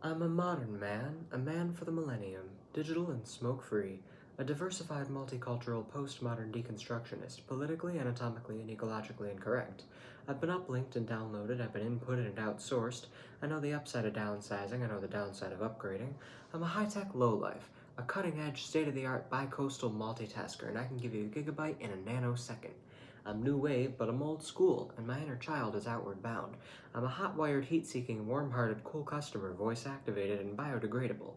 I'm a modern man, a man for the millennium, digital and smoke-free, a diversified multicultural postmodern deconstructionist, politically, anatomically, and ecologically incorrect. I've been uplinked and downloaded, I've been inputted and outsourced. I know the upside of downsizing, I know the downside of upgrading. I'm a high-tech lowlife, a cutting-edge, state-of-the-art bi-coastal multitasker, and I can give you a gigabyte in a nanosecond. I'm new wave, but I'm old school, and my inner child is outward bound. I'm a hot-wired, heat-seeking, warm-hearted, cool customer, voice-activated, and biodegradable.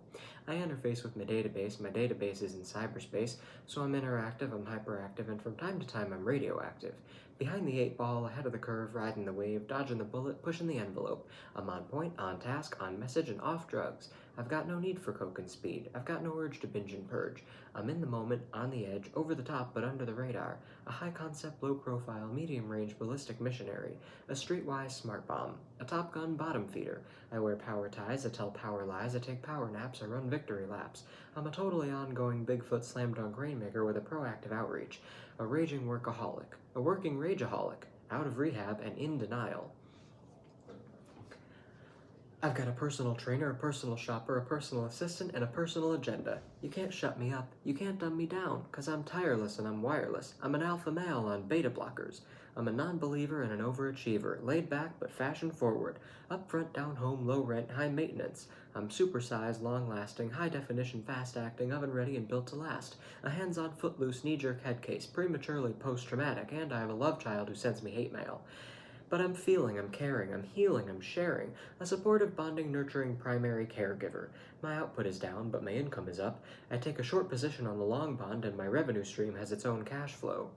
I interface with my database is in cyberspace, so I'm interactive, I'm hyperactive, and from time to time I'm radioactive. Behind the 8 ball, ahead of the curve, riding the wave, dodging the bullet, pushing the envelope. I'm on point, on task, on message, and off drugs. I've got no need for coke and speed. I've got no urge to binge and purge. I'm in the moment, on the edge, over the top but under the radar. A high-concept, low-profile, medium-range ballistic missionary. A streetwise smart bomb. A Top Gun bottom feeder. I wear power ties, I tell power lies, I take power naps, I run victory laps. I'm a totally ongoing Bigfoot slam dunk rainmaker with a proactive outreach. A raging workaholic. A working rageaholic. Out of rehab and in denial. I've got a personal trainer, a personal shopper, a personal assistant, and a personal agenda. You can't shut me up. You can't dumb me down, 'cause I'm tireless and I'm wireless. I'm an alpha male on beta blockers. I'm a non-believer and an overachiever, laid back but fashion forward. Up front, down home, low rent, high maintenance. I'm supersized, long-lasting, high-definition, fast-acting, oven-ready, and built to last. A hands-on, footloose, knee-jerk head case, prematurely post-traumatic, and I have a love child who sends me hate mail. But I'm feeling, I'm caring, I'm healing, I'm sharing. A supportive, bonding, nurturing primary caregiver. My output is down, but my income is up. I take a short position on the long bond, and my revenue stream has its own cash flow.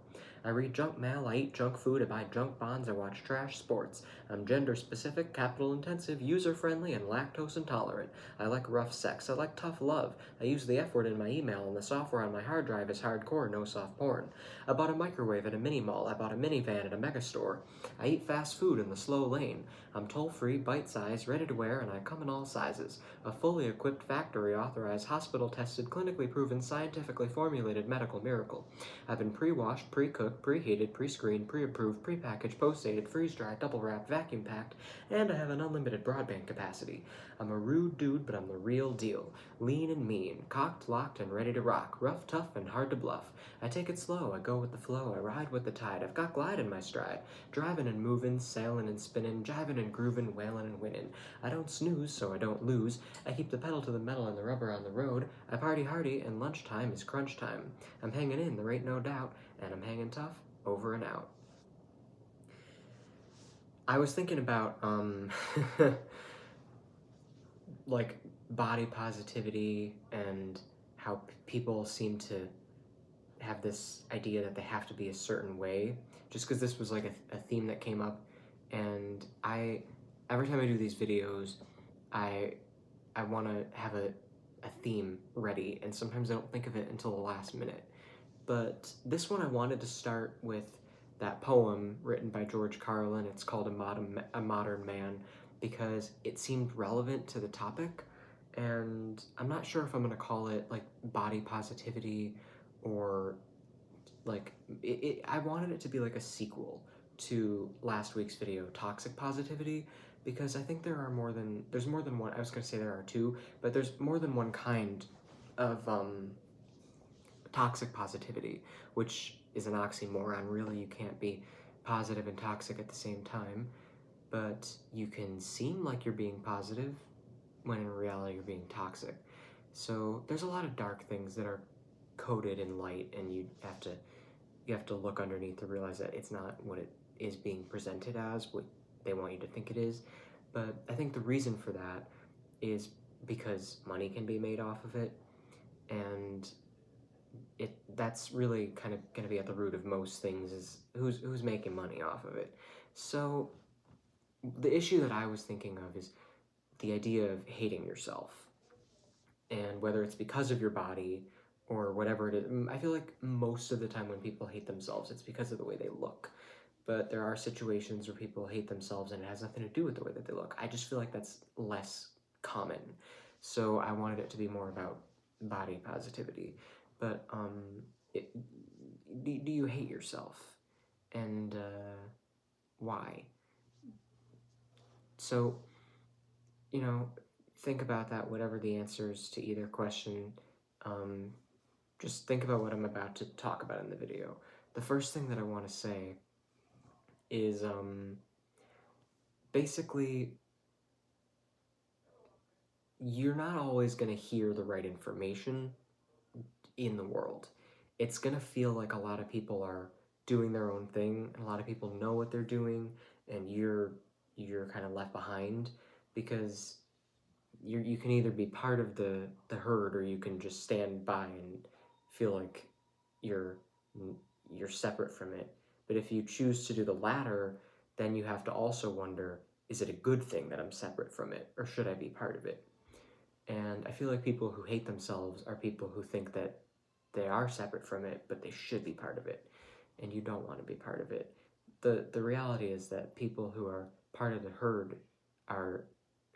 I read junk mail, I eat junk food, I buy junk bonds, I watch trash sports. I'm gender specific, capital intensive, user friendly, and lactose intolerant. I like rough sex, I like tough love. I use the F word in my email, and the software on my hard drive is hardcore, no soft porn. I bought a microwave at a mini mall, I bought a minivan at a megastore. I eat fast food in the slow lane. I'm toll-free, bite-sized, ready to wear, and I come in all sizes. A fully equipped, factory-authorized, hospital-tested, clinically proven, scientifically formulated medical miracle. I've been pre-washed, pre-cooked, preheated, pre-screened, pre-approved, pre-packaged, post-dated, freeze-dried, double-wrapped, vacuum-packed, and I have an unlimited broadband capacity. I'm a rude dude, but I'm the real deal. Lean and mean, cocked, locked, and ready to rock. Rough, tough, and hard to bluff. I take it slow, I go with the flow, I ride with the tide. I've got glide in my stride. Driving and moving, sailing and spinning, jiving and grooving, wailing and winning. I don't snooze, so I don't lose. I keep the pedal to the metal and the rubber on the road. I party hardy, and lunchtime is crunch time. I'm hanging in, there ain't no doubt, and I'm hanging tough, over and out. I was thinking about, like, body positivity and how people seem to have this idea that they have to be a certain way, just because this was like a theme that came up, and every time I do these videos, I want to have a theme ready, and sometimes I don't think of it until the last minute. But this one I wanted to start with that poem written by George Carlin. It's called A Modern Man, because it seemed relevant to the topic, and I'm not sure if I'm going to call it like body positivity or like I wanted it to be like a sequel to last week's video, Toxic Positivity, because I think there's more than one. I was going to say there are two, but there's more than one kind of toxic positivity, which is an oxymoron. Really, you can't be positive and toxic at the same time, but you can seem like you're being positive when in reality you're being toxic. So there's a lot of dark things that are coated in light, and you have to look underneath to realize that it's not what it is being presented as, what they want you to think it is. But I think the reason for that is because money can be made off of it, and that's really kind of going to be at the root of most things, is who's making money off of it. So the issue that I was thinking of is the idea of hating yourself, and whether it's because of your body or whatever it is. I feel like most of the time when people hate themselves, it's because of the way they look. But there are situations where people hate themselves and it has nothing to do with the way that they look. I just feel like that's less common. So I wanted it to be more about body positivity. But do you hate yourself? And why? So, think about that, whatever the answers to either question. Just think about what I'm about to talk about in the video. The first thing that I want to say is basically, you're not always going to hear the right information in the world. It's going to feel like a lot of people are doing their own thing, and a lot of people know what they're doing, and you're kind of left behind, because you can either be part of the herd, or you can just stand by and feel like you're you're separate from it. But if you choose to do the latter, then you have to also wonder, is it a good thing that I'm separate from it, or should I be part of it? And I feel like people who hate themselves are people who think that they are separate from it, but they should be part of it, and you don't want to be part of it. The reality is that people who are part of the herd are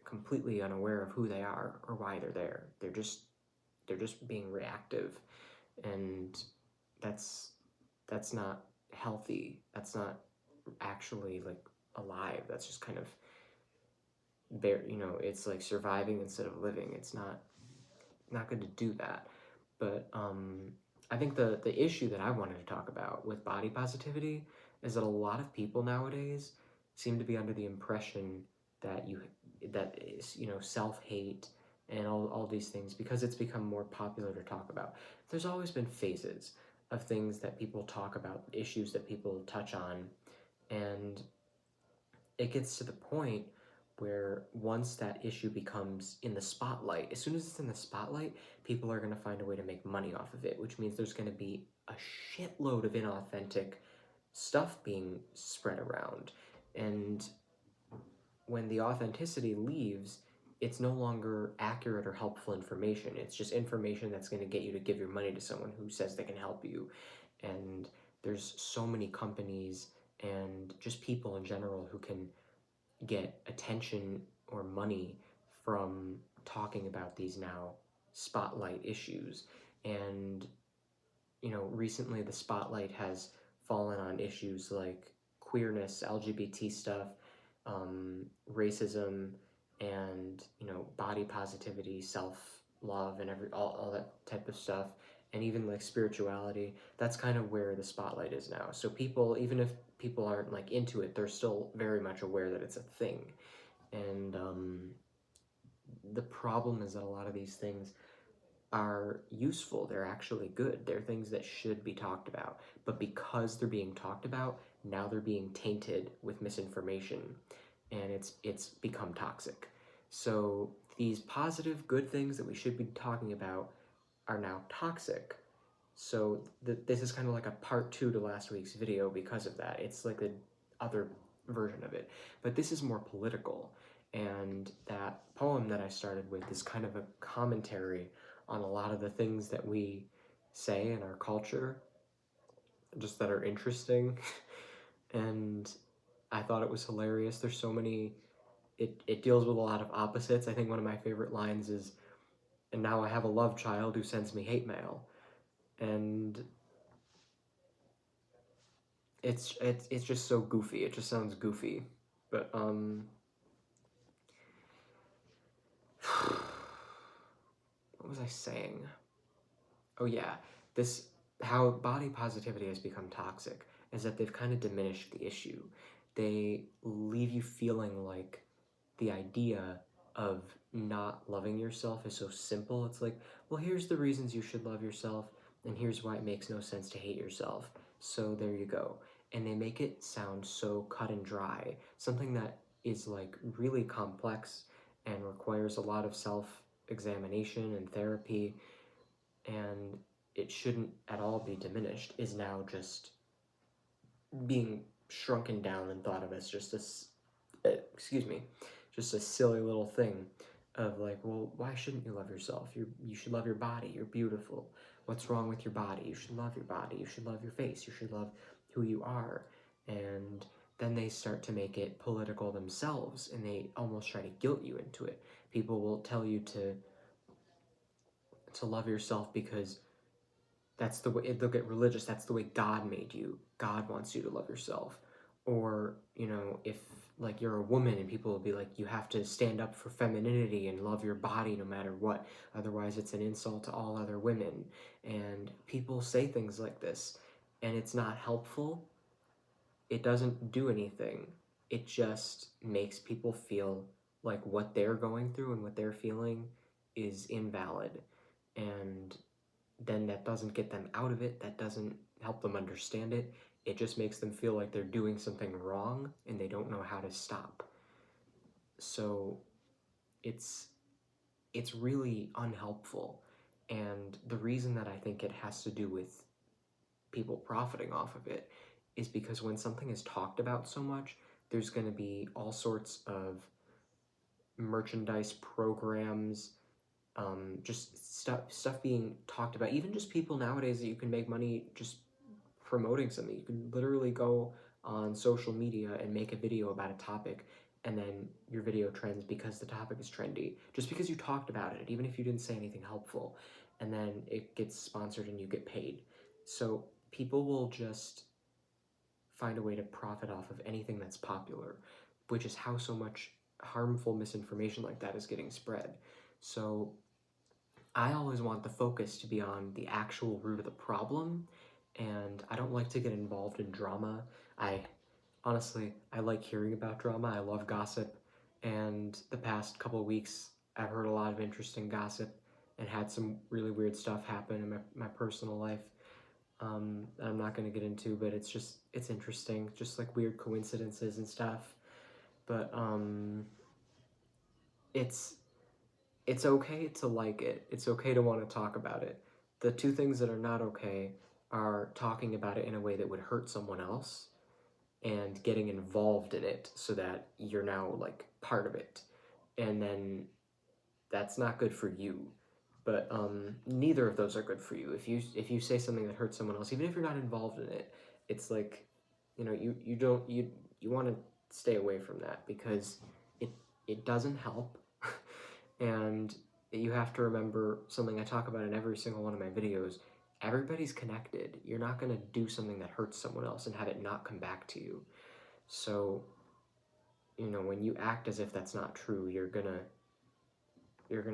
completely unaware of who they are or why they're there. They're just being reactive, and that's not healthy. That's not actually like alive. That's just kind of it's like surviving instead of living. It's not good to do that. But I think the issue that I wanted to talk about with body positivity is that a lot of people nowadays seem to be under the impression that that is, self-hate and all these things, because it's become more popular to talk about. There's always been phases of things that people talk about, issues that people touch on, and it gets to the point where once that issue becomes in the spotlight, as soon as it's in the spotlight, people are going to find a way to make money off of it, which means there's going to be a shitload of inauthentic stuff being spread around. And when the authenticity leaves, it's no longer accurate or helpful information. It's just information that's going to get you to give your money to someone who says they can help you. And there's so many companies and just people in general who can get attention or money from talking about these now spotlight issues. And recently the spotlight has fallen on issues like queerness, LGBT stuff, racism, and body positivity, self-love, and all that type of stuff, and even like spirituality. That's kind of where the spotlight is now. So people, even if people aren't like into it, they're still very much aware that it's a thing. And the problem is that a lot of these things are useful. They're actually good. They're things that should be talked about. But because they're being talked about, now they're being tainted with misinformation, and it's become toxic. So these positive, good things that we should be talking about are now toxic. So this is kind of like a part 2 to last week's video because of that. It's like the other version of it. But this is more political. And that poem that I started with is kind of a commentary on a lot of the things that we say in our culture, just that are interesting. And I thought it was hilarious. There's so many, it deals with a lot of opposites. I think one of my favorite lines is, "And now I have a love child who sends me hate mail." And it's just so goofy. It just sounds goofy. But what was I saying? Oh yeah, this how body positivity has become toxic is that they've kind of diminished the issue. They leave you feeling like the idea of not loving yourself is so simple. It's like, well, here's the reasons you should love yourself, and here's why it makes no sense to hate yourself. So there you go. And they make it sound so cut and dry, something that is like really complex and requires a lot of self-examination and therapy, and it shouldn't at all be diminished, is now just being shrunken down and thought of as just just a silly little thing of like, well, why shouldn't you love yourself? You should love your body. You're beautiful. What's wrong with your body? You should love your body. You should love your face. You should love who you are. And then they start to make it political themselves, and they almost try to guilt you into it. People will tell you to love yourself because that's the way. They'll get religious. That's the way God made you. God wants you to love yourself. Or if like you're a woman and people will be like, you have to stand up for femininity and love your body no matter what, otherwise it's an insult to all other women. And people say things like this, and it's not helpful. It doesn't do anything. It just makes people feel like what they're going through and what they're feeling is invalid. And then that doesn't get them out of it. That doesn't help them understand it. It just makes them feel like they're doing something wrong and they don't know how to stop. So it's it's really unhelpful. And the reason that I think it has to do with people profiting off of it is because when something is talked about so much, there's going to be all sorts of merchandise programs, just stuff being talked about. Even just people nowadays that you can make money just promoting something. You can literally go on social media and make a video about a topic, and then your video trends because the topic is trendy, just because you talked about it, even if you didn't say anything helpful, and then it gets sponsored and you get paid. So people will just find a way to profit off of anything that's popular, which is how so much harmful misinformation like that is getting spread. So I always want the focus to be on the actual root of the problem, and I don't like to get involved in drama. I honestly, I like hearing about drama. I love gossip, and the past couple of weeks, I've heard a lot of interesting gossip and had some really weird stuff happen in my personal life. I'm not going to get into, but it's interesting, just like weird coincidences and stuff. But it's it's okay to like it. It's okay to want to talk about it. The two things that are not okay are talking about it in a way that would hurt someone else and getting involved in it so that you're now like part of it. And then that's not good for you. But neither of those are good for you. If you say something that hurts someone else, even if you're not involved in it, it's like, you don't you want to stay away from that because it it doesn't help. And you have to remember something I talk about in every single one of my videos. Everybody's connected. You're not going to do something that hurts someone else and have it not come back to you. So, when you act as if that's not true, you're gonna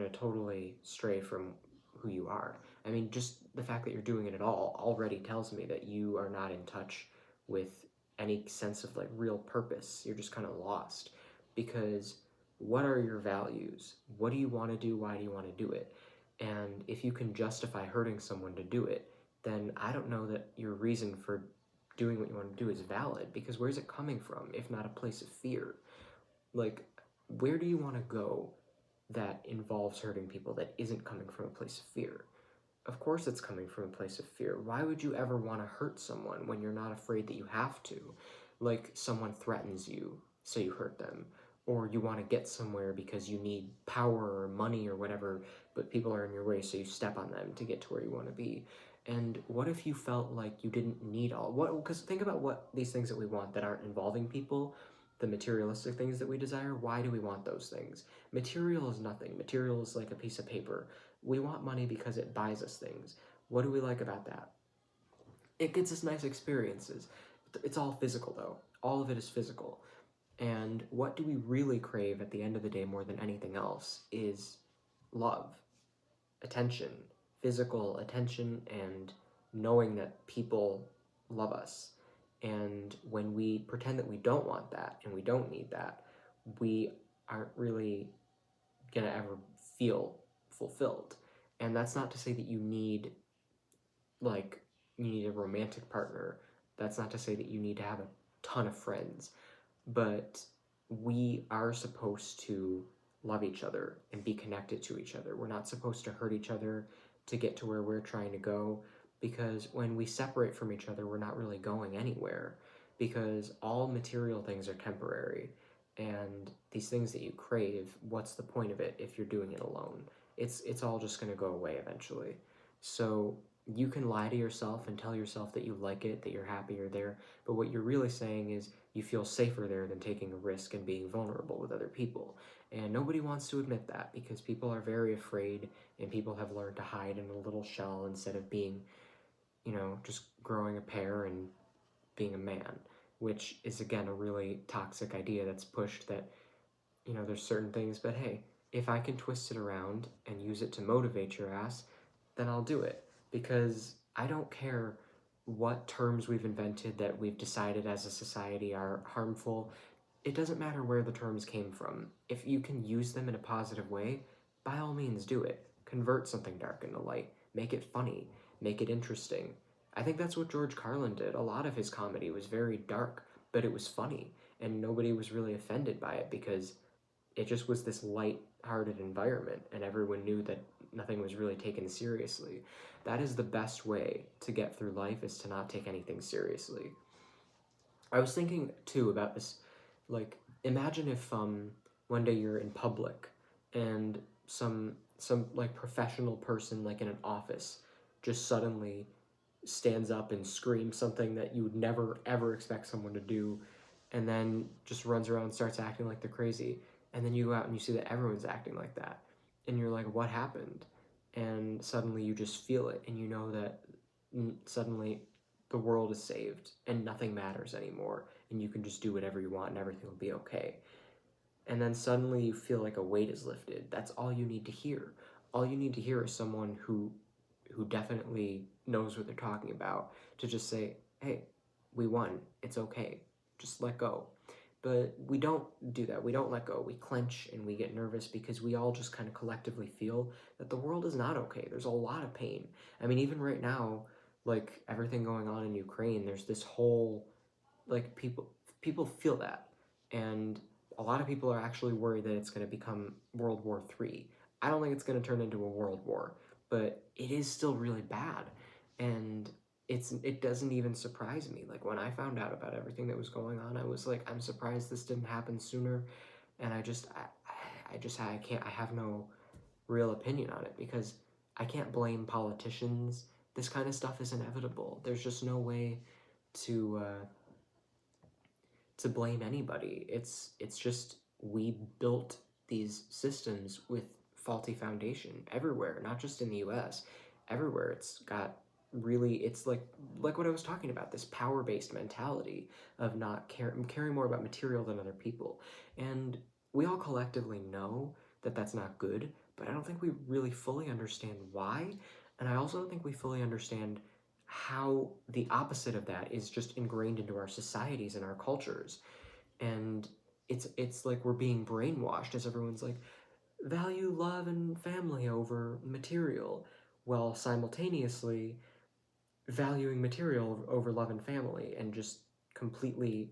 totally stray from who you are. I mean, just the fact that you're doing it at all already tells me that you are not in touch with any sense of like real purpose. You're just kind of lost because what are your values? What do you want to do? Why do you want to do it? And if you can justify hurting someone to do it, then I don't know that your reason for doing what you want to do is valid, because where's it coming from if not a place of fear? Like, where do you want to go that involves hurting people that isn't coming from a place of fear? Of course it's coming from a place of fear. Why would you ever want to hurt someone when you're not afraid that you have to? Like someone threatens you, so you hurt them. Or you want to get somewhere because you need power or money or whatever, but people are in your way, so you step on them to get to where you want to be. And what if you felt like you didn't need all what? Because think about what these things that we want that aren't involving people, the materialistic things that we desire. Why do we want those things? Material is nothing. Material is like a piece of paper. We want money because it buys us things. What do we like about that? It gets us nice experiences. It's all physical, though. All of it is physical. And what do we really crave at the end of the day more than anything else is love, attention, physical attention, and knowing that people love us. And when we pretend that we don't want that and we don't need that, we aren't really going to ever feel fulfilled. And that's not to say that you need a romantic partner. That's not to say that you need to have a ton of friends, but we are supposed to love each other and be connected to each other. We're not supposed to hurt each other to get to where we're trying to go, because when we separate from each other, we're not really going anywhere, because all material things are temporary. And these things that you crave, what's the point of it if you're doing it alone? It's all just going to go away eventually. So you can lie to yourself and tell yourself that you like it, that you're happy you're there, but what you're really saying is you feel safer there than taking a risk and being vulnerable with other people. And nobody wants to admit that, because people are very afraid, and people have learned to hide in a little shell instead of being, just growing a pair and being a man. which is again a really toxic idea that's pushed that, there's certain things, but hey, if I can twist it around and use it to motivate your ass, then I'll do it. Because I don't care what terms we've invented that we've decided as a society are harmful. It doesn't matter where the terms came from. If you can use them in a positive way, by all means do it. Convert something dark into light. Make it funny. Make it interesting. I think that's what George Carlin did. A lot of his comedy was very dark, but it was funny, and nobody was really offended by it because it just was this light-hearted environment, and everyone knew that nothing was really taken seriously. That is the best way to get through life, is to not take anything seriously. I was thinking too about this, like, imagine if one day you're in public and some like professional person like in an office just suddenly stands up and screams something that you would never ever expect someone to do, and then just runs around and starts acting like they're crazy. And then you go out and you see that everyone's acting like that. And you're like, what happened? And suddenly you just feel it, and you know that suddenly the world is saved and nothing matters anymore, and you can just do whatever you want and everything will be okay. And then suddenly you feel like a weight is lifted. That's all you need to hear. All you need to hear is someone who definitely knows what they're talking about to just say, hey, we won. It's okay. Just let go. But we don't do that. We don't let go. We clench and we get nervous because we all just kind of collectively feel that the world is not okay. There's a lot of pain. I mean, even right now, like everything going on in Ukraine, there's this whole, like, people feel that. And a lot of people are actually worried that it's going to become World War III. I don't think it's going to turn into a world war, but it is still really bad. And it doesn't even surprise me. Like when I found out about everything that was going on, I was like, I'm surprised this didn't happen sooner. And I have no real opinion on it because I can't blame politicians. This kind of stuff is inevitable. There's just no way to blame anybody. It's just we built these systems with faulty foundation everywhere, not just in the US. Everywhere it's got really, it's like what I was talking about, this power-based mentality of not caring more about material than other people. And we all collectively know that that's not good, but I don't think we really fully understand why. And I also don't think we fully understand how the opposite of that is just ingrained into our societies and our cultures. And it's like we're being brainwashed as everyone's like, value love and family over material, while simultaneously valuing material over love and family, and just completely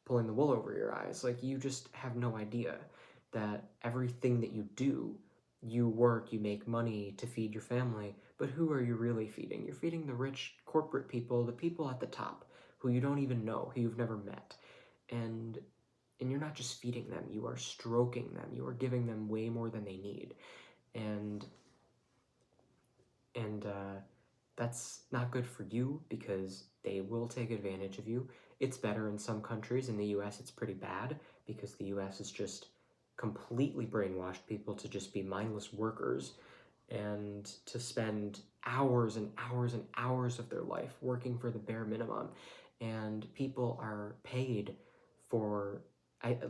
pulling the wool over your eyes. Like, you just have no idea that everything that you do, you work, you make money to feed your family, but who are you really feeding? You're feeding the rich corporate people, the people at the top, who you don't even know, who you've never met. And you're not just feeding them, you are stroking them. You are giving them way more than they need. And that's not good for you because they will take advantage of you. It's better in some countries. In the US, it's pretty bad because the US has just completely brainwashed people to just be mindless workers and to spend hours and hours and hours of their life working for the bare minimum. And people are paid for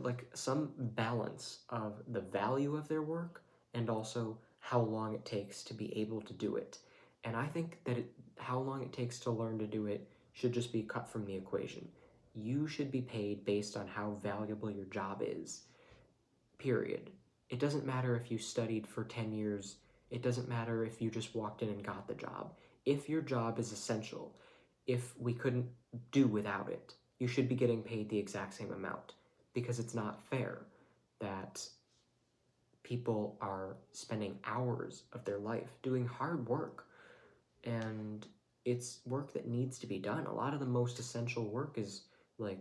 like some balance of the value of their work and also how long it takes to be able to do it. And I think that how long it takes to learn to do it should just be cut from the equation. You should be paid based on how valuable your job is, period. It doesn't matter if you studied for 10 years. It doesn't matter if you just walked in and got the job. If your job is essential, if we couldn't do without it, you should be getting paid the exact same amount, because it's not fair that people are spending hours of their life doing hard work, and it's work that needs to be done. A lot of the most essential work is like,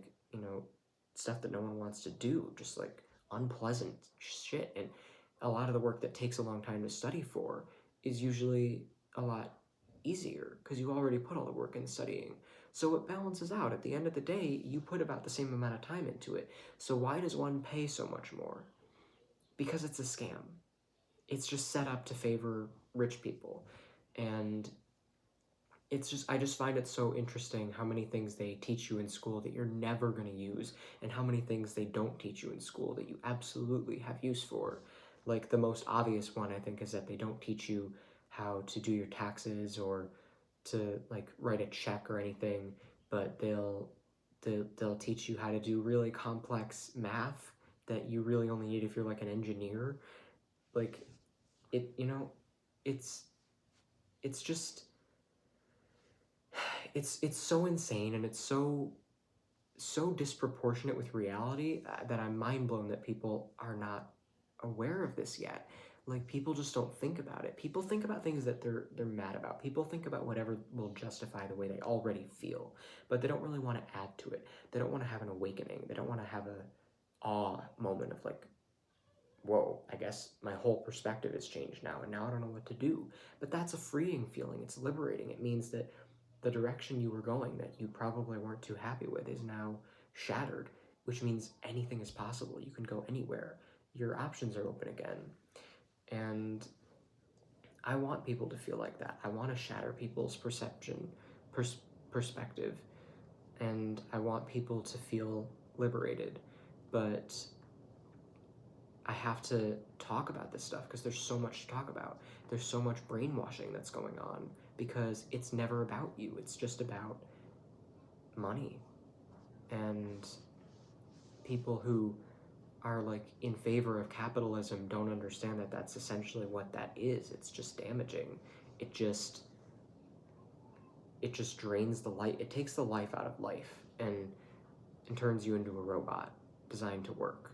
stuff that no one wants to do, just like unpleasant shit. And a lot of the work that takes a long time to study for is usually a lot easier because you already put all the work in studying. So it balances out. At the end of the day, you put about the same amount of time into it. So why does one pay so much more? Because it's a scam. It's just set up to favor rich people. And I just find it so interesting how many things they teach you in school that you're never going to use, and how many things they don't teach you in school that you absolutely have use for. Like, the most obvious one, I think, is that they don't teach you how to do your taxes or to, like, write a check or anything, but they'll teach you how to do really complex math that you really only need if you're, like, an engineer. Like, it's it's just it's so insane, and it's so disproportionate with reality, that I'm mind blown that people are not aware of this yet. Like, people just don't think about it. People think about things that they're mad about. People think about whatever will justify the way they already feel, but they don't really want to add to it. They don't want to have an awakening. They don't want to have a awe moment of, like, whoa, I guess my whole perspective has changed now, and now I don't know what to do. But that's a freeing feeling. It's liberating. It means that the direction you were going, that you probably weren't too happy with, is now shattered, which means anything is possible. You can go anywhere. Your options are open again. And I want people to feel like that. I want to shatter people's perspective, and I want people to feel liberated. But I have to talk about this stuff because there's so much to talk about. There's so much brainwashing that's going on because it's never about you. It's just about money. And people who are, like, in favor of capitalism don't understand that that's essentially what that is. It's just damaging. It just drains the life. It takes the life out of life and turns you into a robot designed to work.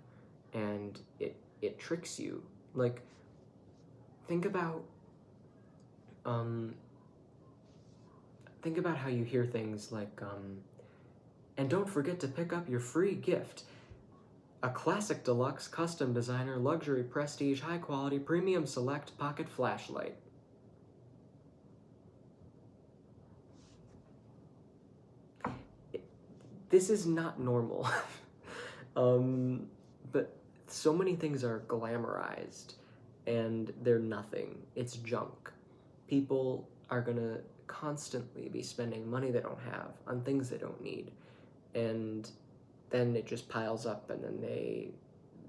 And it tricks you. Like, think about how you hear things like, and don't forget to pick up your free gift, a classic deluxe custom designer luxury prestige high quality premium select pocket flashlight. This is not normal. But so many things are glamorized, and they're nothing. It's junk. People are gonna constantly be spending money they don't have on things they don't need, and then it just piles up, and then they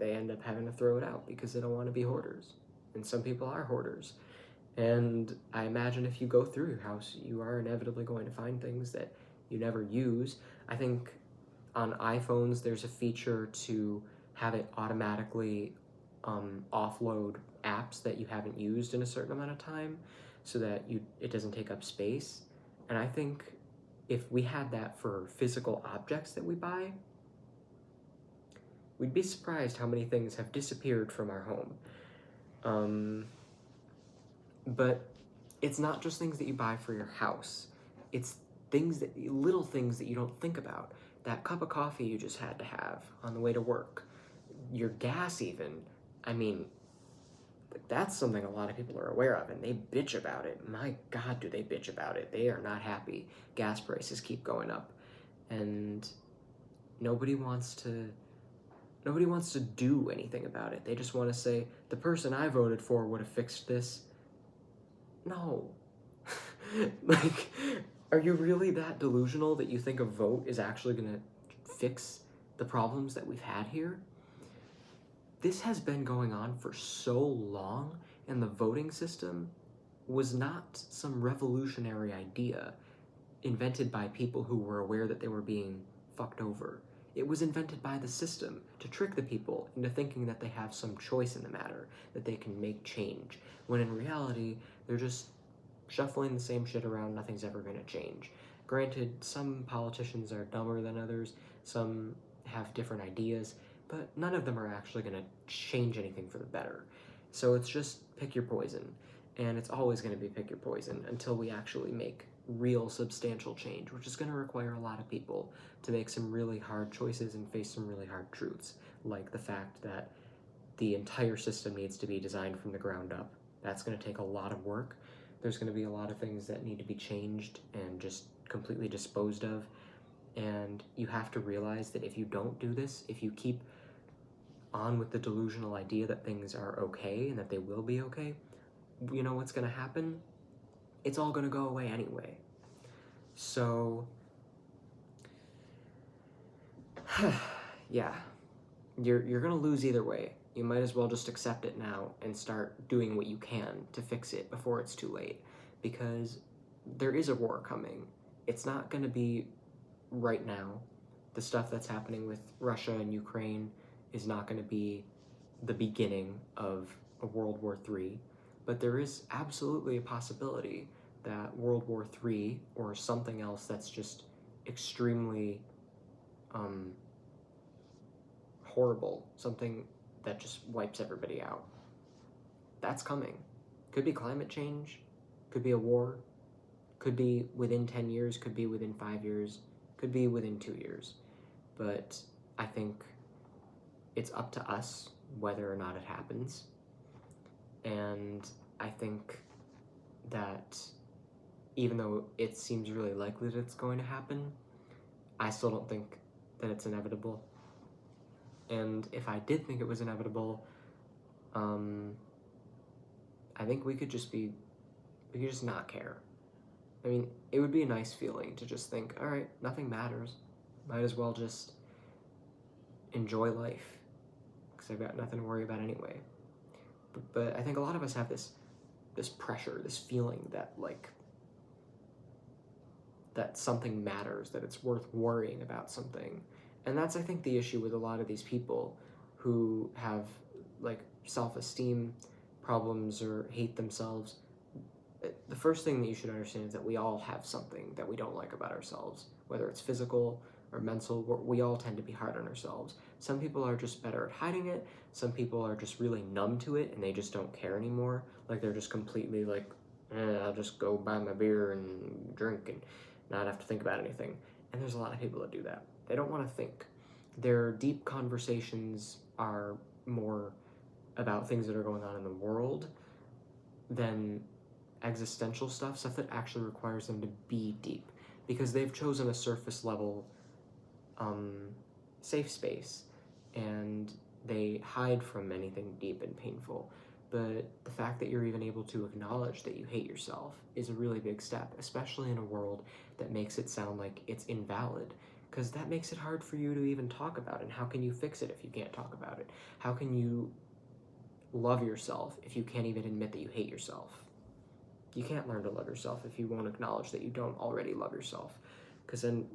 end up having to throw it out because they don't want to be hoarders. And some people are hoarders. And I imagine if you go through your house, you are inevitably going to find things that you never use. I think on iPhones there's a feature to have it automatically offload apps that you haven't used in a certain amount of time, so that it doesn't take up space. And I think if we had that for physical objects that we buy, we'd be surprised how many things have disappeared from our home. But it's not just things that you buy for your house. It's little things that you don't think about. That cup of coffee you just had to have on the way to work. Your gas even. I mean, that's something a lot of people are aware of, and they bitch about it. My God, do they bitch about it. They are not happy. Gas prices keep going up. And nobody wants to do anything about it. They just want to say, the person I voted for would have fixed this. No. Like, are you really that delusional that you think a vote is actually going to fix the problems that we've had here? This has been going on for so long, and the voting system was not some revolutionary idea invented by people who were aware that they were being fucked over. It was invented by the system to trick the people into thinking that they have some choice in the matter, that they can make change, when in reality, they're just shuffling the same shit around. Nothing's ever going to change. Granted, some politicians are dumber than others, some have different ideas, but none of them are actually going to change anything for the better. So it's just pick your poison, and it's always going to be pick your poison until we actually make real substantial change, which is going to require a lot of people to make some really hard choices and face some really hard truths, like the fact that the entire system needs to be designed from the ground up. That's going to take a lot of work. There's going to be a lot of things that need to be changed and just completely disposed of. And you have to realize that if you don't do this, if you keep on with the delusional idea that things are okay and that they will be okay, you know what's going to happen? It's all going to go away anyway. So, yeah, you're gonna lose either way. You might as well just accept it now and start doing what you can to fix it before it's too late, because there is a war coming. It's not gonna be right now. The stuff that's happening with Russia and Ukraine is not gonna be the beginning of a World War III, but there is absolutely a possibility that World War III or something else that's just extremely um, horrible, something that just wipes everybody out. That's coming. Could be climate change, could be a war, could be within 10 years, could be within 5 years, could be within 2 years. But I think it's up to us whether or not it happens. And I think that even though it seems really likely that it's going to happen, I still don't think that it's inevitable. And if I did think it was inevitable, I think we could just not care. I mean, it would be a nice feeling to just think, all right, nothing matters. Might as well just enjoy life, because I've got nothing to worry about anyway. But I think a lot of us have this pressure, this feeling that that something matters, that it's worth worrying about something. And that's, I think, the issue with a lot of these people who have self-esteem problems or hate themselves. The first thing that you should understand is that we all have something that we don't like about ourselves, whether it's physical or mental. We all tend to be hard on ourselves. Some people are just better at hiding it. Some people are just really numb to it and they just don't care anymore. They're just completely I'll just go buy my beer and drink and not have to think about anything. And there's a lot of people that do that. They don't want to think. Their deep conversations are more about things that are going on in the world than existential stuff that actually requires them to be deep, because they've chosen a surface level safe space and they hide from anything deep and painful. But the fact that you're even able to acknowledge that you hate yourself is a really big step, especially in a world that makes it sound like it's invalid, because that makes it hard for you to even talk about it. And how can you fix it if you can't talk about it? How can you love yourself if you can't even admit that you hate yourself? You can't learn to love yourself if you won't acknowledge that you don't already love yourself. Because then,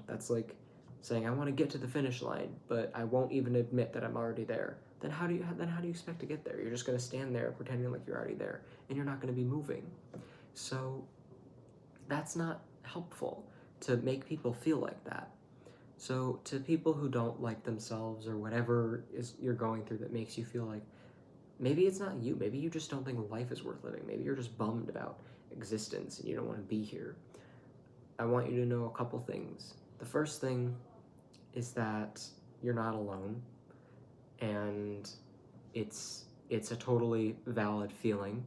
that's like saying, I want to get to the finish line, but I won't even admit that I'm already there. Then how do you expect to get there? You're just going to stand there pretending like you're already there, and you're not going to be moving. So that's not helpful to make people feel like that. So to people who don't like themselves or whatever you're going through that makes you feel like maybe it's not you, maybe you just don't think life is worth living, maybe you're just bummed about existence and you don't want to be here, I want you to know a couple things. The first thing is that you're not alone, and it's a totally valid feeling.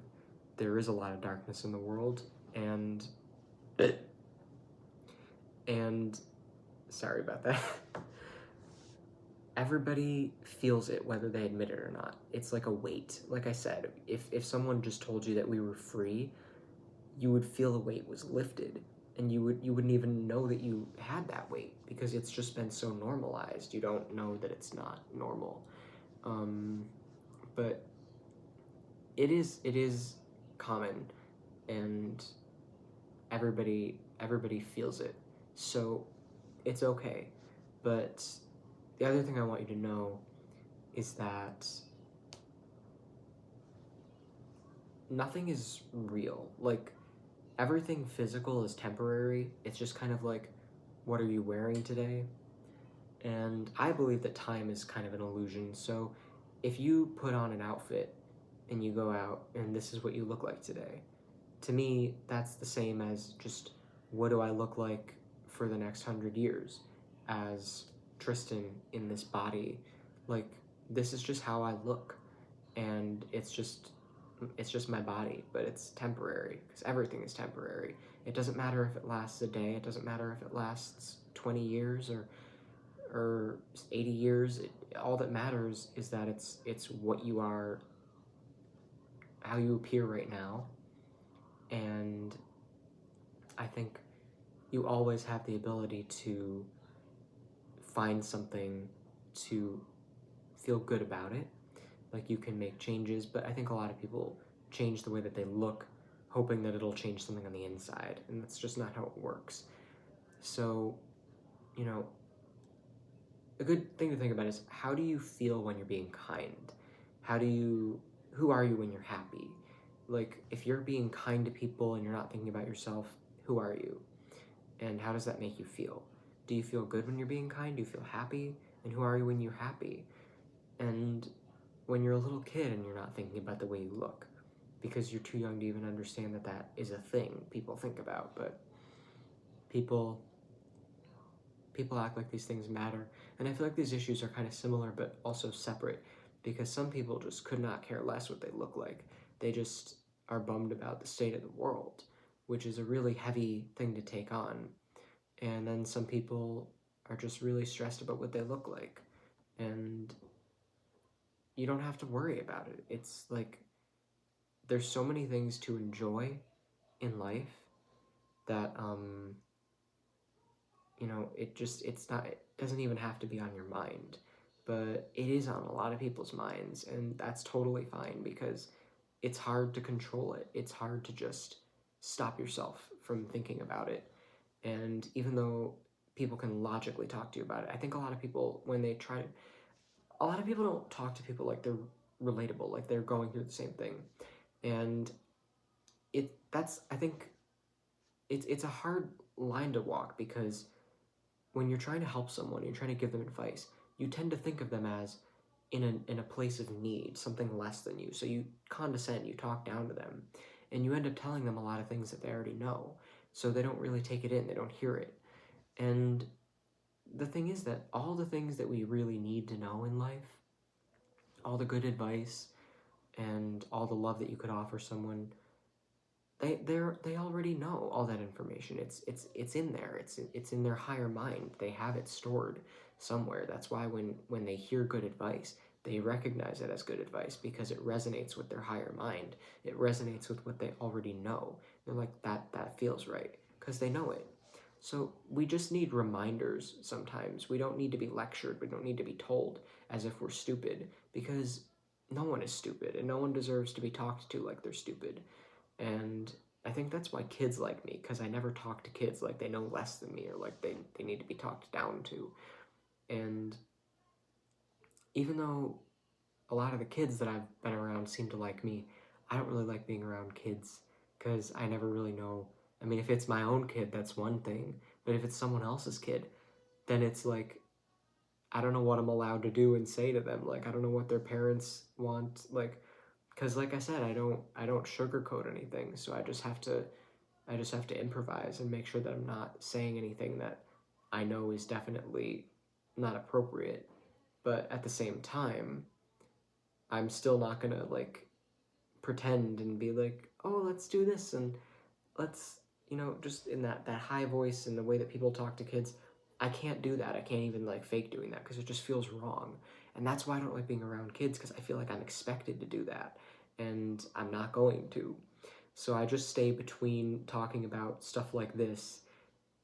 There is a lot of darkness in the world, and sorry about that. Everybody feels it, whether they admit it or not. It's like a weight. Like I said, if someone just told you that we were free, you would feel the weight was lifted, and you wouldn't even know that you had that weight, because it's just been so normalized. You don't know that it's not normal. But it is common, and everybody feels it. So it's okay. But the other thing I want you to know is that nothing is real. Everything physical is temporary. It's just kind of like, what are you wearing today? And I believe that time is kind of an illusion. So if you put on an outfit and you go out and this is what you look like today, to me, that's the same as just, what do I look like for the next 100 years as Tristan in this body? This is just how I look, and it's just my body, but it's temporary, because everything is temporary. It doesn't matter if it lasts a day, it doesn't matter if it lasts 20 years or 80 years. All that matters is that it's what you are, how you appear right now. And I think you always have the ability to find something to feel good about it. Like, you can make changes, but I think a lot of people change the way that they look, hoping that it'll change something on the inside, and that's just not how it works. So, you know, a good thing to think about is, how do you feel when you're being kind? Who are you when you're happy? Like, if you're being kind to people and you're not thinking about yourself, who are you? And how does that make you feel? Do you feel good when you're being kind? Do you feel happy? And who are you when you're happy? And when you're a little kid and you're not thinking about the way you look, because you're too young to even understand that that is a thing people think about, but people act like these things matter. And I feel like these issues are kind of similar but also separate, because some people just could not care less what they look like. They just are bummed about the state of the world, which is a really heavy thing to take on. And then some people are just really stressed about what they look like. And you don't have to worry about it. It's like, there's so many things to enjoy in life that it doesn't even have to be on your mind, but it is on a lot of people's minds, and that's totally fine, because it's hard to control it. It's hard to just stop yourself from thinking about it. And even though people can logically talk to you about it, I think a lot of people, a lot of people don't talk to people like they're relatable, like they're going through the same thing. And I think it's a hard line to walk, because when you're trying to help someone, you're trying to give them advice, you tend to think of them as in a place of need, something less than you. So you condescend, you talk down to them, and you end up telling them a lot of things that they already know. So they don't really take it in, they don't hear it. And the thing is that all the things that we really need to know in life, all the good advice and all the love that you could offer someone, they already know all that information. It's in there. It's in their higher mind. They have it stored somewhere. That's why when they hear good advice, they recognize it as good advice, because it resonates with their higher mind. It resonates with what they already know. They're like, that feels right, because they know it. So we just need reminders sometimes. We don't need to be lectured. We don't need to be told as if we're stupid, because no one is stupid, and no one deserves to be talked to like they're stupid. And I think that's why kids like me, because I never talk to kids like they know less than me, or like they need to be talked down to. And even though a lot of the kids that I've been around seem to like me, I don't really like being around kids, because I never really know. I mean, if it's my own kid, that's one thing, but if it's someone else's kid, then it's like, I don't know what I'm allowed to do and say to them. Like, I don't know what their parents want, like, because like I said, I don't sugarcoat anything, so I just have to improvise and make sure that I'm not saying anything that I know is definitely not appropriate. But at the same time, I'm still not gonna like pretend and be like, oh, let's do this, and let's, just in that high voice and the way that people talk to kids. I can't do that. I can't even like fake doing that, because it just feels wrong. And that's why I don't like being around kids, because I feel like I'm expected to do that, and I'm not going to. So I just stay between talking about stuff like this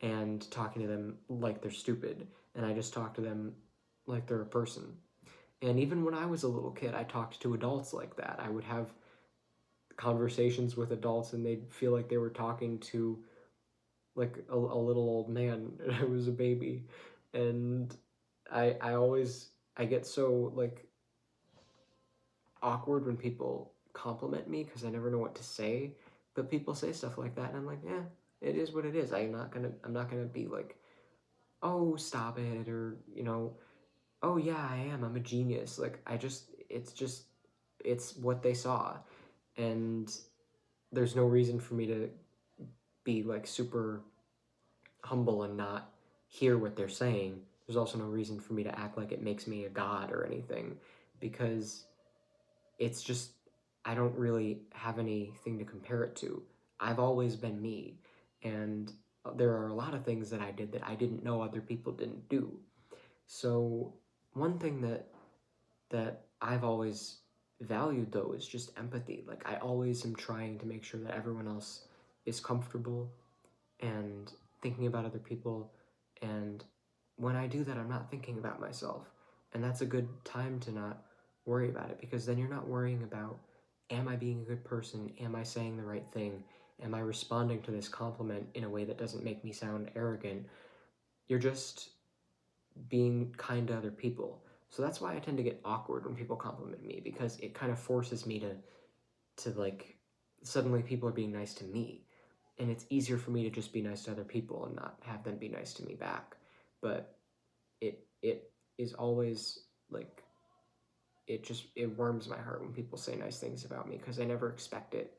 and talking to them like they're stupid. And I just talk to them like they're a person. And even when I was a little kid, I talked to adults like that. I would have conversations with adults, and they'd feel like they were talking to like a little old man, and I was a baby. And I get so like awkward when people compliment me, because I never know what to say. But people say stuff like that, and I'm like, yeah, it is what it is. I'm not gonna be like, oh, stop it, or oh yeah, I'm a genius. Like, it's what they saw, and there's no reason for me to be like super humble and not hear what they're saying. There's also no reason for me to act like it makes me a god or anything, because it's just, I don't really have anything to compare it to. I've always been me, and there are a lot of things that I did that I didn't know other people didn't do. So one thing that I've always valued, though, is just empathy. Like, I always am trying to make sure that everyone else is comfortable and thinking about other people, and when I do that, I'm not thinking about myself. And that's a good time to not worry about it, because then you're not worrying about, am I being a good person? Am I saying the right thing? Am I responding to this compliment in a way that doesn't make me sound arrogant? You're just being kind to other people. So that's why I tend to get awkward when people compliment me, because it kind of forces me to like, suddenly people are being nice to me, and it's easier for me to just be nice to other people and not have them be nice to me back. But it is always like, it warms my heart when people say nice things about me, because I never expect it.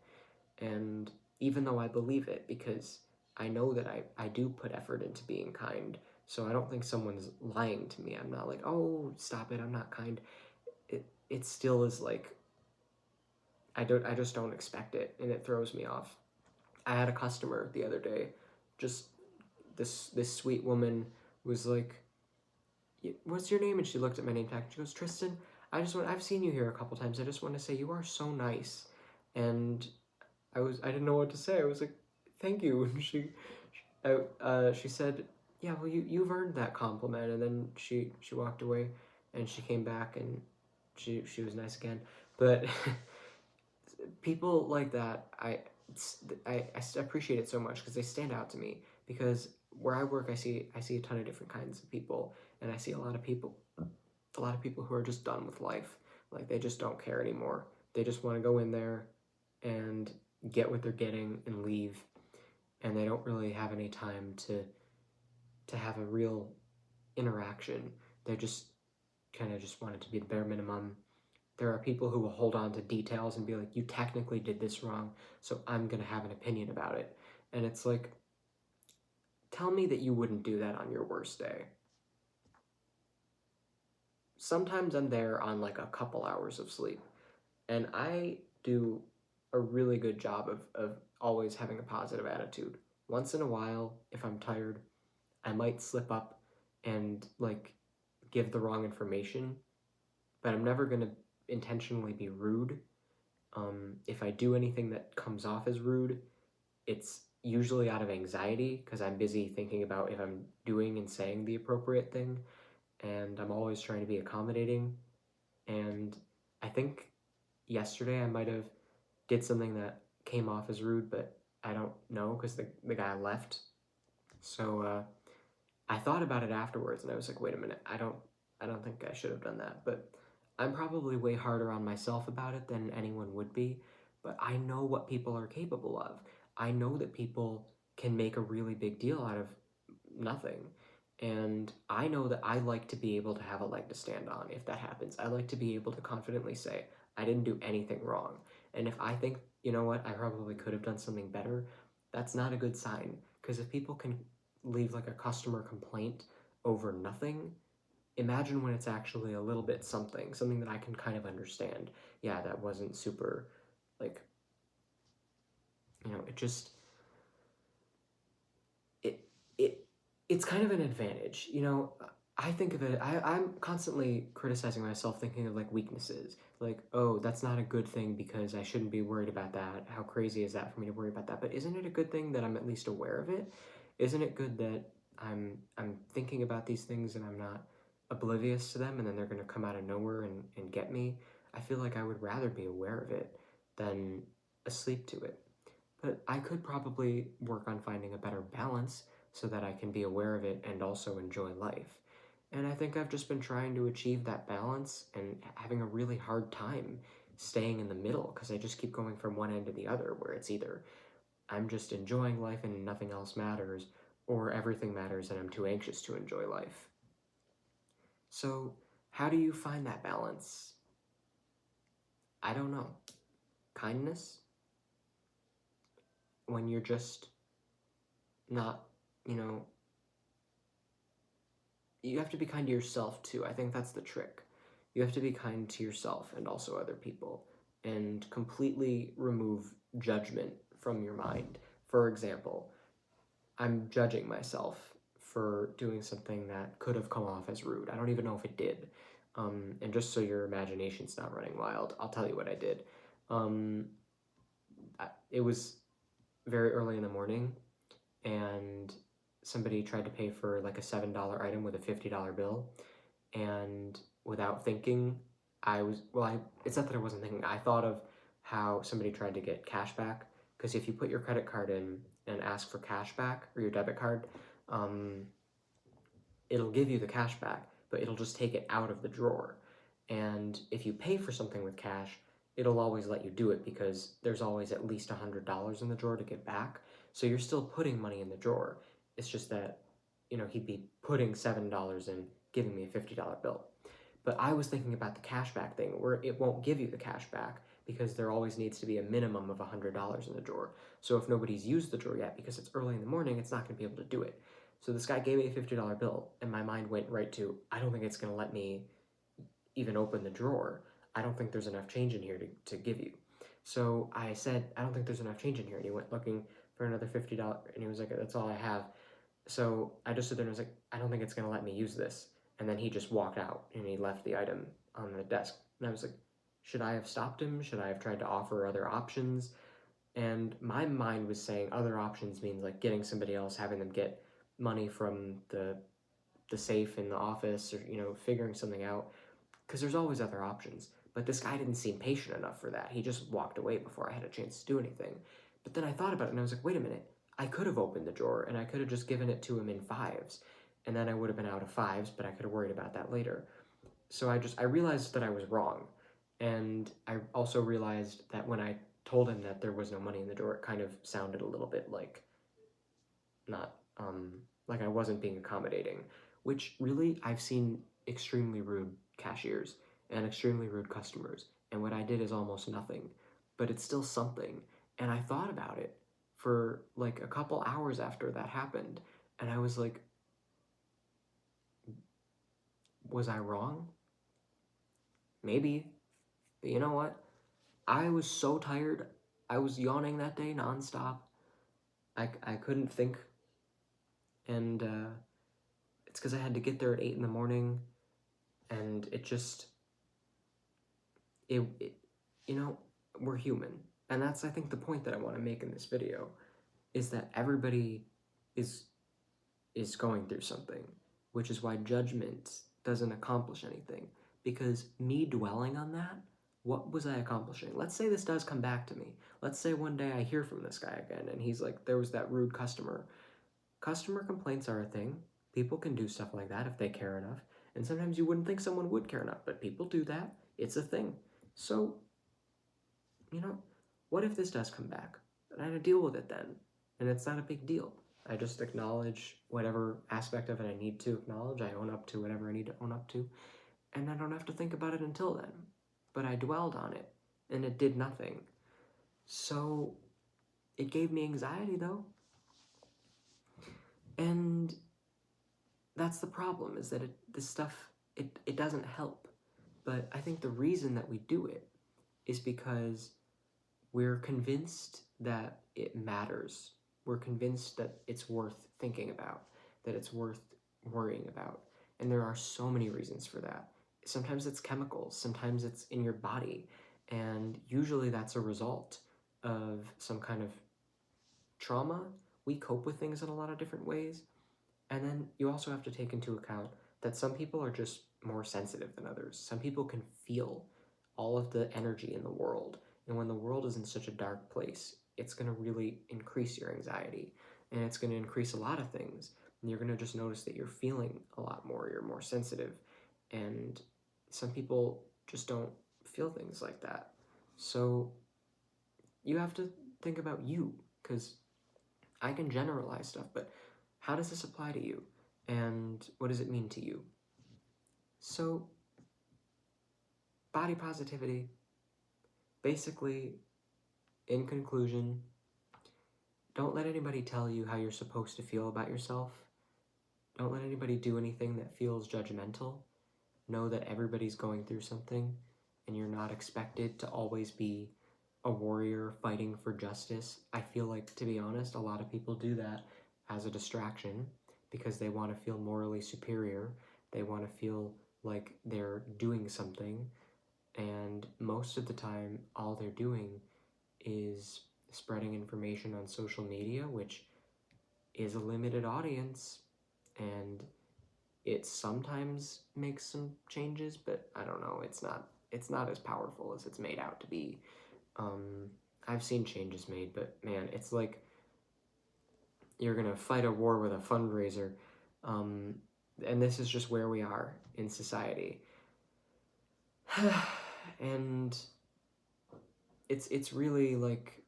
And even though I believe it, because I know that I do put effort into being kind, so I don't think someone's lying to me. I'm not like, oh, stop it, I'm not kind. It still is like, I just don't expect it, and it throws me off. I had a customer the other day, just this sweet woman was like, what's your name? And she looked at my name tag and she goes, Tristan, I've seen you here a couple times. I just want to say you are so nice. And I didn't know what to say. I was like, thank you. And she said, yeah, well, you've earned that compliment. And then she walked away, and she came back, and she was nice again. But people like that, I appreciate it so much, because they stand out to me. Because where I work, I see a ton of different kinds of people, and I see a lot of people who are just done with life. Like, they just don't care anymore. They just want to go in there and get what they're getting and leave, and they don't really have any time to have a real interaction. They just kind of just want it to be the bare minimum. There are people who will hold on to details and be like, you technically did this wrong, so I'm going to have an opinion about it. And it's like, tell me that you wouldn't do that on your worst day. Sometimes I'm there on like a couple hours of sleep, and I do a really good job of always having a positive attitude. Once in a while, if I'm tired, I might slip up and like give the wrong information, but I'm never going to intentionally be rude. If I do anything that comes off as rude, it's usually out of anxiety, because I'm busy thinking about if I'm doing and saying the appropriate thing, and I'm always trying to be accommodating. And I think yesterday I might have did something that came off as rude, but I don't know, because the guy left. So I thought about it afterwards, and I was like, wait a minute, I don't think I should have done that. But I'm probably way harder on myself about it than anyone would be. But I know what people are capable of. I know that people can make a really big deal out of nothing. And I know that I like to be able to have a leg to stand on if that happens. I like to be able to confidently say, I didn't do anything wrong. And if I think, you know what, I probably could have done something better, that's not a good sign. Because if people can leave like a customer complaint over nothing, imagine when it's actually a little bit something that I can kind of understand. Yeah, that wasn't super, like, it just, it it it's kind of an advantage. I think of it, I'm constantly criticizing myself, thinking of like weaknesses, like, oh, that's not a good thing because I shouldn't be worried about that. How crazy is that for me to worry about that? But isn't it a good thing that I'm at least aware of it? Isn't it good that I'm thinking about these things and I'm not oblivious to them, and then they're going to come out of nowhere and get me? I feel like I would rather be aware of it than asleep to it. But I could probably work on finding a better balance so that I can be aware of it and also enjoy life. And I think I've just been trying to achieve that balance and having a really hard time staying in the middle, because I just keep going from one end to the other, where it's either I'm just enjoying life and nothing else matters, or everything matters and I'm too anxious to enjoy life. So, how do you find that balance? I don't know. Kindness? When you're just not, you know, you have to be kind to yourself too. I think that's the trick. You have to be kind to yourself and also other people, and completely remove judgment from your mind. For example, I'm judging myself for doing something that could have come off as rude. I don't even know if it did. And just so your imagination's not running wild, I'll tell you what I did. Um, it was very early in the morning, and somebody tried to pay for like a $7 item with a $50 bill, and without thinking, it's not that I wasn't thinking, I thought of how somebody tried to get cash back, because if you put your credit card in and ask for cash back, or your debit card, it'll give you the cash back, but it'll just take it out of the drawer. And if you pay for something with cash, it'll always let you do it because there's always at least $100 in the drawer to get back. So you're still putting money in the drawer. It's just that, he'd be putting $7 in, giving me a $50 bill. But I was thinking about the cashback thing, where it won't give you the cash back because there always needs to be a minimum of $100 in the drawer. So if nobody's used the drawer yet because it's early in the morning, it's not going to be able to do it. So this guy gave me a $50 bill, and my mind went right to, I don't think it's going to let me even open the drawer. I don't think there's enough change in here to give you. So I said, I don't think there's enough change in here. And he went looking for another $50, and he was like, that's all I have. So I just stood there and was like, I don't think it's going to let me use this. And then he just walked out, and he left the item on the desk. And I was like, should I have stopped him? Should I have tried to offer other options? And my mind was saying other options means like getting somebody else, having them get money from the safe in the office, or figuring something out, because there's always other options. But this guy didn't seem patient enough for that. He just walked away before I had a chance to do anything. But then I thought about it, and I was like, wait a minute, I could have opened the drawer, and I could have just given it to him in fives, and then I would have been out of fives, but I could have worried about that later. So I realized that I was wrong, and I also realized that when I told him that there was no money in the drawer, it kind of sounded a little bit like not like I wasn't being accommodating, which really I've seen extremely rude cashiers and extremely rude customers, and what I did is almost nothing, but it's still something. And I thought about it for like a couple hours after that happened, and I was like, was I wrong? Maybe. But you know what? I was so tired. I was yawning that day nonstop. I couldn't think, and it's because I had to get there at 8 in the morning, and it just, it we're human. And that's, I think, the point that I want to make in this video, is that everybody is going through something, which is why judgment doesn't accomplish anything. Because me dwelling on that, what was I accomplishing? Let's say this does come back to me. Let's say one day I hear from this guy again, and he's like, there was that rude customer. Customer complaints are a thing. People can do stuff like that if they care enough. And sometimes you wouldn't think someone would care enough, but people do that. It's a thing. So, what if this does come back? And I had to deal with it then. And it's not a big deal. I just acknowledge whatever aspect of it I need to acknowledge. I own up to whatever I need to own up to. And I don't have to think about it until then. But I dwelled on it, and it did nothing. So it gave me anxiety, though. And that's the problem, is that this stuff, it doesn't help. But I think the reason that we do it is because we're convinced that it matters. We're convinced that it's worth thinking about, that it's worth worrying about. And there are so many reasons for that. Sometimes it's chemicals, sometimes it's in your body, and usually that's a result of some kind of trauma. We cope with things in a lot of different ways. And then you also have to take into account that some people are just more sensitive than others. Some people can feel all of the energy in the world. And when the world is in such a dark place, it's going to really increase your anxiety. And it's going to increase a lot of things. And you're going to just notice that you're feeling a lot more. You're more sensitive. And some people just don't feel things like that. So you have to think about you, because I can generalize stuff, but how does this apply to you? And what does it mean to you? So, body positivity, basically, in conclusion, don't let anybody tell you how you're supposed to feel about yourself. Don't let anybody do anything that feels judgmental. Know that everybody's going through something, and you're not expected to always be a warrior fighting for justice. I feel like, to be honest, a lot of people do that as a distraction because they want to feel morally superior. They want to feel like they're doing something, and most of the time, all they're doing is spreading information on social media, which is a limited audience, and it sometimes makes some changes, but I don't know, it's not as powerful as it's made out to be. I've seen changes made, but man, it's like you're gonna fight a war with a fundraiser, and this is just where we are in society. And it's really like,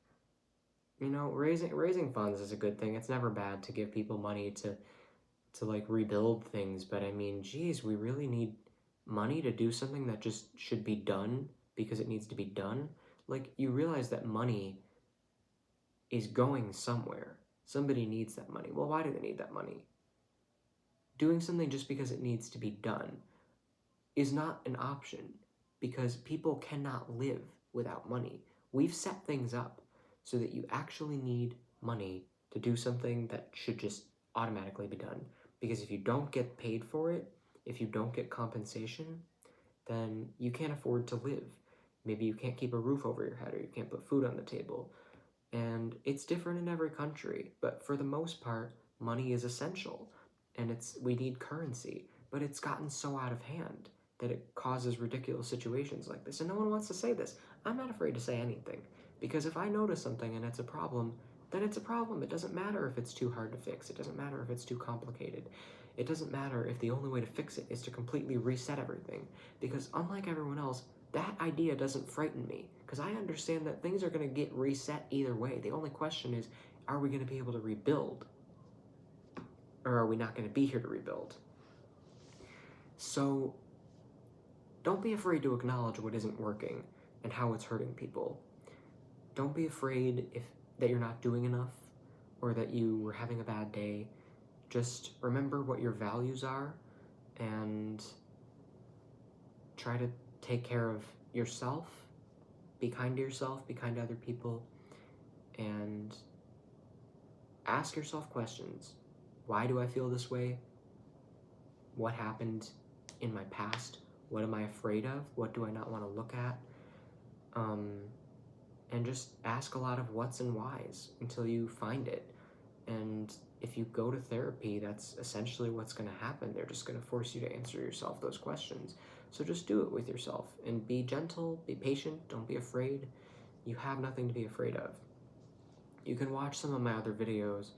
you know, raising funds is a good thing. It's never bad to give people money to like rebuild things, but I mean, geez, we really need money to do something that just should be done because it needs to be done. Like, you realize that money is going somewhere. Somebody needs that money. Well, why do they need that money? Doing something just because it needs to be done is not an option, because people cannot live without money. We've set things up so that you actually need money to do something that should just automatically be done. Because if you don't get paid for it, if you don't get compensation, then you can't afford to live. Maybe you can't keep a roof over your head, or you can't put food on the table. And it's different in every country, but for the most part, money is essential, and we need currency. But it's gotten so out of hand that it causes ridiculous situations like this, and no one wants to say this. I'm not afraid to say anything, because if I notice something and it's a problem, then it's a problem. It doesn't matter if it's too hard to fix. It doesn't matter if it's too complicated. It doesn't matter if the only way to fix it is to completely reset everything, because unlike everyone else, that idea doesn't frighten me, because I understand that things are going to get reset either way. The only question is, are we going to be able to rebuild? Or are we not going to be here to rebuild? So don't be afraid to acknowledge what isn't working and how it's hurting people. Don't be afraid that you're not doing enough, or that you were having a bad day. Just remember what your values are, and try to take care of yourself. Be kind to yourself, be kind to other people, and ask yourself questions. Why do I feel this way? What happened in my past? What am I afraid of? What do I not want to look at? And just ask a lot of what's and whys until you find it. And if you go to therapy, that's essentially what's going to happen. They're just going to force you to answer yourself those questions. So just do it with yourself, and be gentle, be patient, don't be afraid. You have nothing to be afraid of. You can watch some of my other videos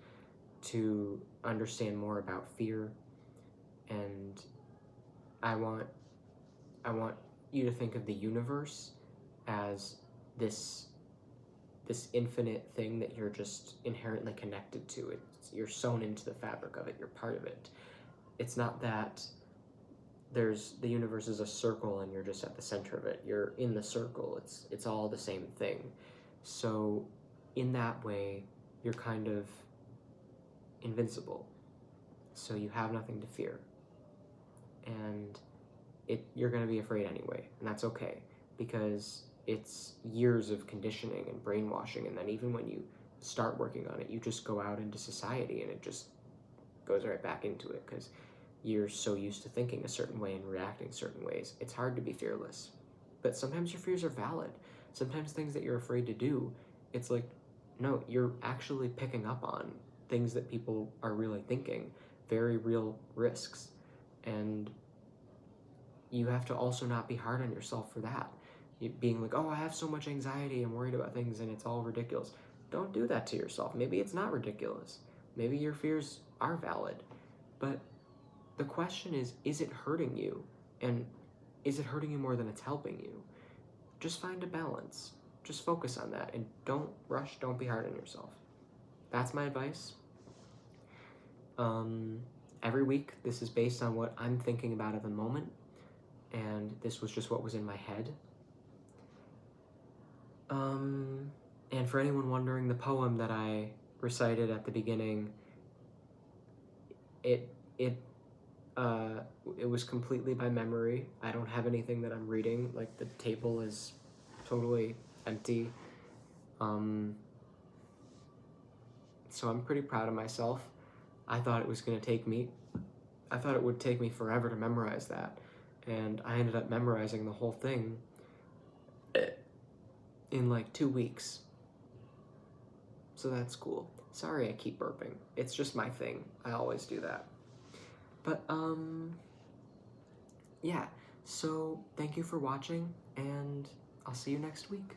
to understand more about fear, and I want you to think of the universe as this infinite thing that you're just inherently connected to. You're sewn into the fabric of it, you're part of it. It's not that the universe is a circle and you're just at the center of it. You're in the circle. It's all the same thing. So in that way, you're kind of invincible. So you have nothing to fear. And you're going to be afraid anyway, and that's okay, because it's years of conditioning and brainwashing, and then even when you start working on it, you just go out into society and it just goes right back into it, because you're so used to thinking a certain way and reacting certain ways. It's hard to be fearless, but sometimes your fears are valid. Sometimes things that you're afraid to do, it's like, no, you're actually picking up on things that people are really thinking, very real risks, and you have to also not be hard on yourself for that. Being like, oh, I have so much anxiety, I'm worried about things, and it's all ridiculous. Don't do that to yourself. Maybe it's not ridiculous. Maybe your fears are valid. But the question is it hurting you? And is it hurting you more than it's helping you? Just find a balance. Just focus on that, and don't rush, don't be hard on yourself. That's my advice. Every week, this is based on what I'm thinking about at the moment, and this was just what was in my head. And for anyone wondering, the poem that I recited at the beginning, it was completely by memory. I don't have anything that I'm reading. Like, the table is totally empty. So I'm pretty proud of myself. I thought it would take me forever to memorize that, and I ended up memorizing the whole thing in like 2 weeks. so that's cool. Sorry I keep burping. It's just my thing. I always do that. But, yeah. So, thank you for watching, and I'll see you next week.